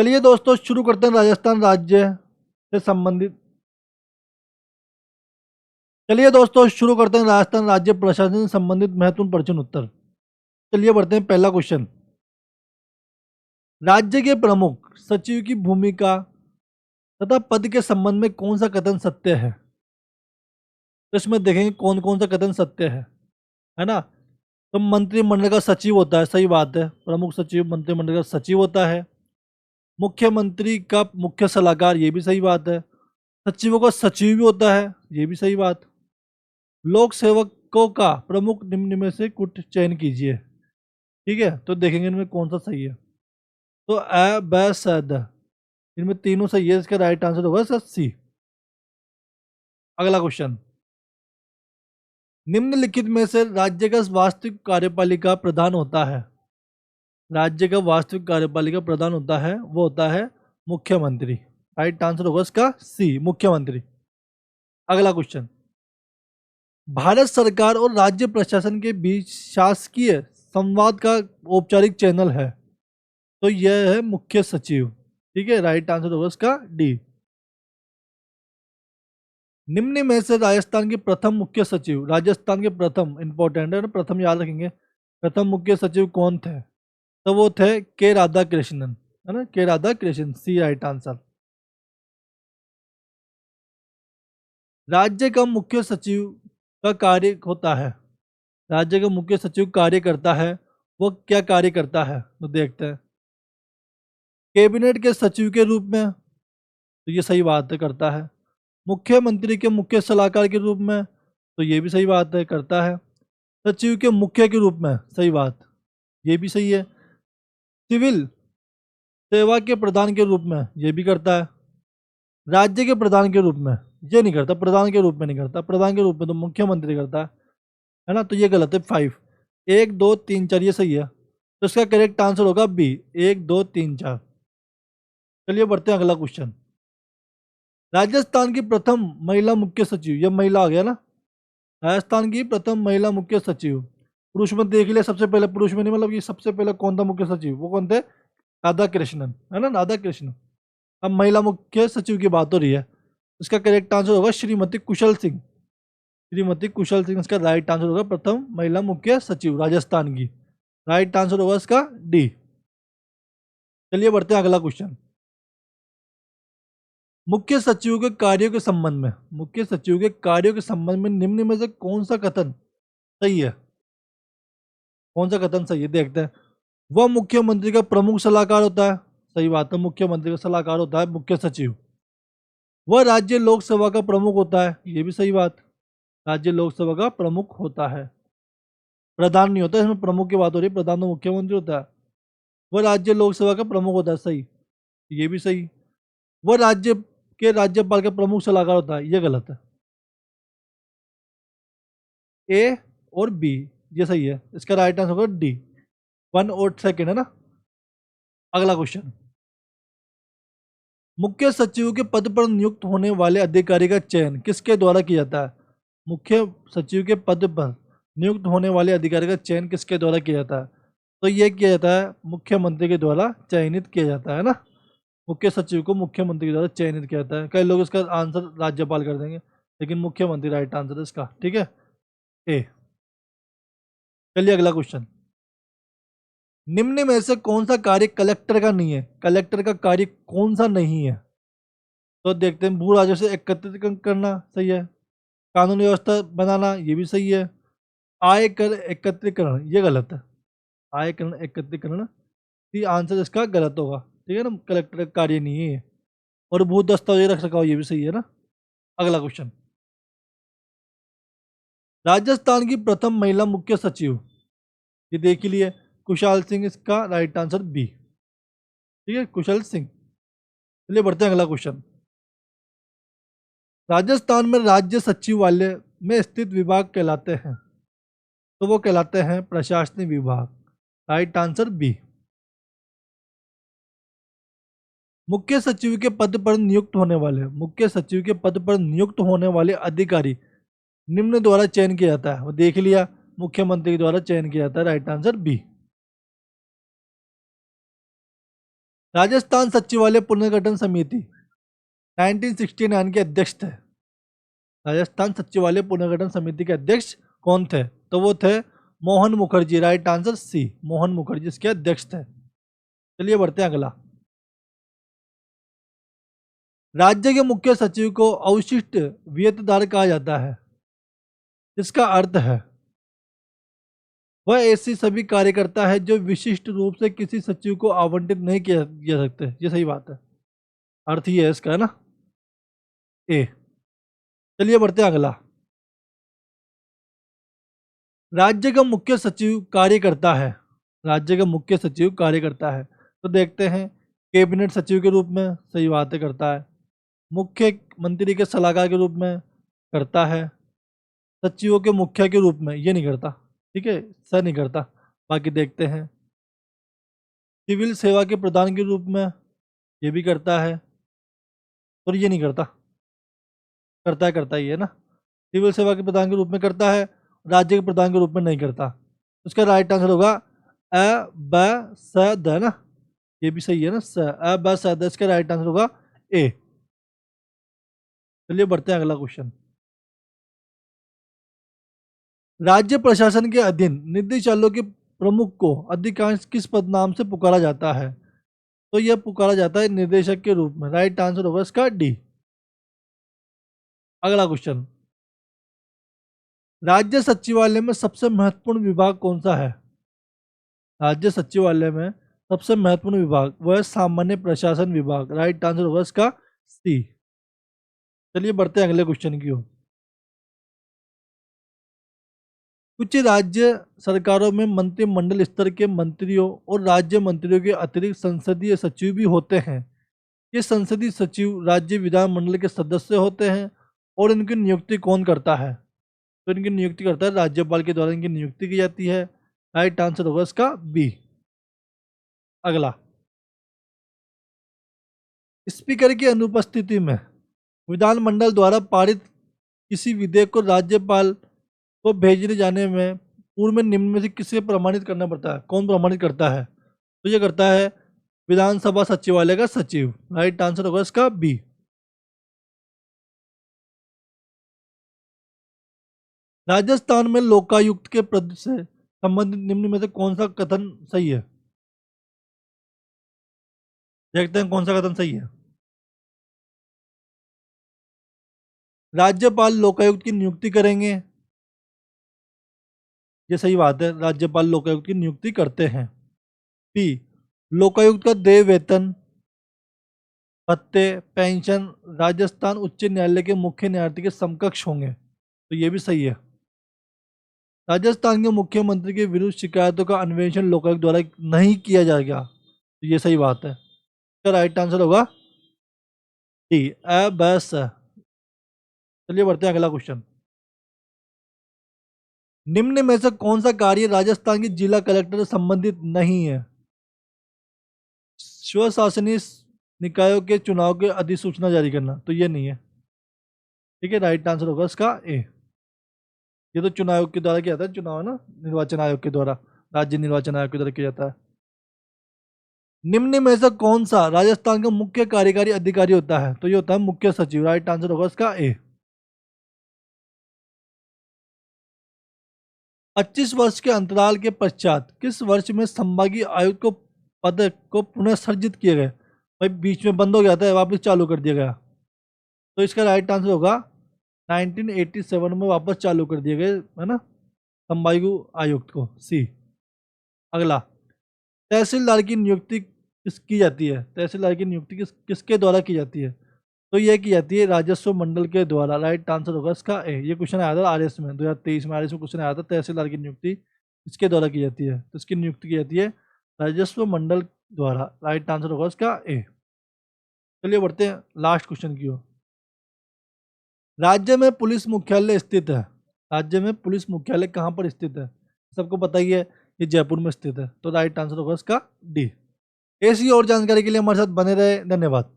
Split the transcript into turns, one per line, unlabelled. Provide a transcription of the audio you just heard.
चलिए दोस्तों शुरू करते हैं राजस्थान राज्य से संबंधित। चलिए दोस्तों शुरू करते हैं राजस्थान राज्य प्रशासन से संबंधित महत्वपूर्ण प्रश्न उत्तर। चलिए बढ़ते हैं पहला क्वेश्चन। राज्य के प्रमुख सचिव की भूमिका तथा पद के संबंध में कौन सा कथन सत्य है? तो इसमें देखेंगे कौन कौन सा कथन सत्य है ना। तो मंत्रिमंडल का सचिव होता है, सही बात है। प्रमुख सचिव मंत्रिमंडल का सचिव होता है। मुख्यमंत्री का मुख्य सलाहकार, ये भी सही बात है। सचिवों का सचिव भी होता है, ये भी सही बात। लोक सेवकों का प्रमुख निम्न में से कुछ चयन कीजिए। ठीक है, तो देखेंगे इनमें कौन सा सही है। तो अ ब स द, इनमें तीनों सही है। इसका राइट आंसर होगा सर सी। अगला क्वेश्चन। निम्नलिखित में से राज्य का वास्तविक कार्यपालिका प्रधान होता है। राज्य का वास्तविक कार्यपालिका प्रधान होता है, वो होता है मुख्यमंत्री। राइट आंसर होगा इसका सी, मुख्यमंत्री। अगला क्वेश्चन। भारत सरकार और राज्य प्रशासन के बीच शासकीय संवाद का औपचारिक चैनल है, तो यह है मुख्य सचिव। ठीक है, राइट आंसर होगा इसका डी। निम्न में से राजस्थान के प्रथम मुख्य सचिव, राजस्थान के प्रथम, इंपॉर्टेंट है ना, प्रथम याद रखेंगे। प्रथम मुख्य सचिव कौन थे? तो वो थे के राधा कृष्णन, है ना, के राधा कृष्णन, सी राइट आंसर। राज्य का मुख्य सचिव का कार्य होता है, राज्य का मुख्य सचिव कार्य करता है, वो क्या कार्य करता है तो देखते हैं। कैबिनेट के सचिव के रूप में, तो ये सही बात है, करता है। मुख्यमंत्री के मुख्य सलाहकार के रूप में, तो ये भी सही बात है, करता है। सचिव के मुख्य के रूप में, सही बात, ये भी सही है। सिविल सेवा के प्रधान के रूप में, ये भी करता है। राज्य के प्रधान के रूप में, ये नहीं करता, प्रधान के रूप में नहीं करता, प्रधान के रूप में तो मुख्यमंत्री करता है ना। तो ये गलत है। 5, 1 2 3 4 ये सही है। तो इसका करेक्ट आंसर होगा बी, 1 2 3 4। चलिए बढ़ते हैं अगला क्वेश्चन। राजस्थान की प्रथम महिला मुख्य सचिव, ये महिला आ गया ना, राजस्थान की प्रथम महिला मुख्य सचिव। पुरुष में देख लिया सबसे पहले, पुरुष में नहीं, मतलब ये सबसे पहले कौन था मुख्य सचिव, वो कौन थे? राधा कृष्णन, है ना, राधा कृष्णन। अब महिला मुख्य सचिव की बात हो रही है, इसका करेक्ट आंसर होगा श्रीमती कुशल सिंह। श्रीमती कुशल सिंह इसका राइट आंसर होगा, प्रथम महिला मुख्य सचिव राजस्थान की। राइट आंसर होगा इसका डी। चलिए बढ़ते हैं अगला क्वेश्चन। मुख्य सचिव के कार्यों के संबंध में, मुख्य सचिव के कार्यों के संबंध में निम्न में से कौन सा कथन सही है? कौन सा कथन सही है देखते हैं। वह मुख्यमंत्री का प्रमुख सलाहकार होता है, सही बात है, मुख्यमंत्री का सलाहकार होता है मुख्य सचिव। वह राज्य लोकसभा का प्रमुख होता है, ये भी सही बात, राज्य लोकसभा का प्रमुख होता है। प्रधान नहीं होता, इसमें प्रमुख की बात हो रही है, प्रधान तो मुख्यमंत्री होता है। वह राज्य लोकसभा का प्रमुख होता है, सही, ये भी सही। वह राज्य के राज्यपाल का प्रमुख सलाहकार होता है, ये गलत है। ए और बी ये सही है, इसका राइट आंसर होगा डी, 1 और 2 है ना। अगला क्वेश्चन। मुख्य सचिव के पद पर नियुक्त होने वाले अधिकारी का चयन किसके द्वारा किया जाता है? मुख्य सचिव के पद पर नियुक्त होने वाले अधिकारी का चयन किसके द्वारा किया जाता है? तो यह किया जाता है मुख्यमंत्री के द्वारा चयनित किया जाता है ना। मुख्य सचिव को मुख्यमंत्री के द्वारा चयनित किया जाता है। कई लोग इसका आंसर राज्यपाल कर देंगे, लेकिन मुख्यमंत्री राइट आंसर है इसका। ठीक है, ए। चलिए अगला क्वेश्चन। निम्न में से कौन सा कार्य कलेक्टर का नहीं है? कलेक्टर का कार्य कौन सा नहीं है? तो देखते हैं। भू राजस्व से एकत्रित करना सही है। कानून व्यवस्था बनाना, ये भी सही है। आय कर एकत्रीकरण, ये गलत है। आय कर एकत्रीकरण, ये आंसर इसका गलत होगा। ठीक है ना, कलेक्टर का कार्य नहीं है ये। और भू दस्तावेज रख रखाव, ये भी सही है ना। अगला क्वेश्चन। राजस्थान की प्रथम महिला मुख्य सचिव, ये देख लिए, कुशाल सिंह, इसका राइट आंसर बी। ठीक है, कुशल सिंह। चलिए बढ़ते हैं अगला क्वेश्चन। राजस्थान में राज्य सचिवालय में स्थित विभाग कहलाते हैं, तो वो कहलाते हैं प्रशासनिक विभाग। Right answer B. मुख्य सचिव के पद पर नियुक्त होने वाले, मुख्य सचिव के पद पर नियुक्त होने वाले अधिकारी निम्न द्वारा चयन किया जाता है, वो देख लिया, मुख्यमंत्री द्वारा चयन किया जाता है। Right answer B. राजस्थान सचिवालय पुनर्गठन समिति 1969 के अध्यक्ष थे। राजस्थान सचिवालय पुनर्गठन समिति के अध्यक्ष कौन थे? तो वो थे Mohan Mukherjee. Right answer C, Mohan Mukherjee इसके अध्यक्ष थे। चलिए बढ़ते हैं अगला। राज्य के मुख्य सचिव को अवशिष्ट वियतदार कहा जाता है। इसका अर्थ है वह ऐसी सभी कार्य करता है जो विशिष्ट रूप से किसी सचिव को आवंटित नहीं किया जा सकते। ये सही बात है, अर्थ ये है इसका, है ना, ए। चलिए बढ़ते हैं अगला। राज्य का मुख्य सचिव कार्य करता है। राज्य का मुख्य सचिव कार्य करता है तो देखते हैं कैबिनेट सचिव के रूप में, सही बात है, करता है। मुख्यमंत्री के सलाहकार के रूप में करता है। सचिवों के मुखिया के रूप में ये नहीं करता, ठीक है, सर नहीं करता। बाकी देखते हैं सिविल सेवा के प्रधान के रूप में ये भी करता है और ये नहीं करता, करता ही है ना। सिविल सेवा के प्रधान के रूप में करता है, राज्य के प्रधान के रूप में नहीं करता। उसका राइट आंसर होगा अ ब स द, है ना, ये भी सही है ना, अ ब स द, इसका राइट आंसर होगा ए। चलिए बढ़ते हैं अगला क्वेश्चन। राज्य प्रशासन के अधीन निदेशालयों के प्रमुख को अधिकांश किस पदनाम से पुकारा जाता है? तो यह पुकारा जाता है निदेशक के रूप में। राइट आंसर होगा इसका डी। अगला क्वेश्चन, राज्य सचिवालय में सबसे महत्वपूर्ण विभाग कौन सा है? राज्य सचिवालय में सबसे महत्वपूर्ण विभाग वह है सामान्य प्रशासन विभाग। राइट आंसर होगा इसका सी। चलिए बढ़ते हैं अगले क्वेश्चन की ओर। कुछ राज्य सरकारों में मंत्रिमंडल स्तर के मंत्रियों और राज्य मंत्रियों के अतिरिक्त संसदीय सचिव भी होते हैं। ये संसदीय सचिव राज्य विधानमंडल के सदस्य होते हैं और इनकी नियुक्ति कौन करता है? तो इनकी नियुक्ति करता है राज्यपाल के द्वारा, इनकी नियुक्ति की जाती है। राइट आंसर होगा इसका बी। अगला, स्पीकर की अनुपस्थिति में विधानमंडल द्वारा पारित किसी विधेयक को राज्यपाल को भेजने जाने में पूर्व में निम्न में से किसे प्रमाणित करना पड़ता है? कौन प्रमाणित करता है? तो ये करता है विधानसभा सचिवालय का सचिव। राइट आंसर होगा इसका बी। राजस्थान में लोकायुक्त के पद से संबंधित निम्न में से कौन सा कथन सही है? देखते हैं कौन सा कथन सही है। राज्यपाल लोकायुक्त की नियुक्ति करेंगे, ये सही बात है, राज्यपाल लोकायुक्त की नियुक्ति करते हैं। बी, लोकायुक्त का देय वेतन, भत्ते, पेंशन राजस्थान उच्च न्यायालय के मुख्य न्यायाधीश के समकक्ष होंगे, तो ये भी सही है। राजस्थान के मुख्यमंत्री के विरुद्ध शिकायतों का अन्वेषण लोकायुक्त द्वारा नहीं किया जाएगा, तो ये सही बात है। इसका राइट आंसर होगा डी, बस। चलिए बढ़ते हैं अगला क्वेश्चन। निम्न में से कौन सा कार्य राजस्थान के जिला कलेक्टर से संबंधित नहीं है? स्वशासनी निकायों के चुनाव के अधिसूचना जारी करना, तो ये नहीं है, ठीक है। राइट आंसर होगा इसका ए। ये तो चुनाव आयोग के द्वारा किया जाता है, चुनाव है ना, निर्वाचन आयोग के द्वारा, राज्य निर्वाचन आयोग के द्वारा किया जाता है। निम्न में से कौन सा राजस्थान का मुख्य कार्यकारी अधिकारी होता है? तो ये होता है मुख्य सचिव। राइट आंसर होगा इसका ए। 25 वर्ष के अंतराल के पश्चात किस वर्ष में संभागीय आयुक्त को पद को पुनः सर्जित किया गया? भाई बीच में बंद हो गया था, वापस चालू कर दिया गया, तो इसका राइट आंसर होगा 1987 में वापस चालू कर दिए गए, है ना, संभागीय आयुक्त को, सी। अगला, तहसीलदार की नियुक्ति किस की जाती है? तहसीलदार की नियुक्ति किसके द्वारा की जाती है? तो यह की जाती है राजस्व मंडल के द्वारा। राइट आंसर होगा इसका ए। ये क्वेश्चन आया था आरएस में, 2023 में आरएस में क्वेश्चन आया था, तहसीलदार की नियुक्ति किसके द्वारा की जाती है? तो इसकी नियुक्ति की जाती है राजस्व मंडल द्वारा। राइट आंसर होगा इसका ए। चलिए बढ़ते हैं लास्ट क्वेश्चन की ओर। राज्य में पुलिस मुख्यालय स्थित है। राज्य में पुलिस मुख्यालय कहाँ पर स्थित है? सबको पता ही है, ये जयपुर में स्थित है, तो राइट आंसर होगा इसका डी। ऐसी और जानकारी के लिए हमारे साथ बने रहे, धन्यवाद।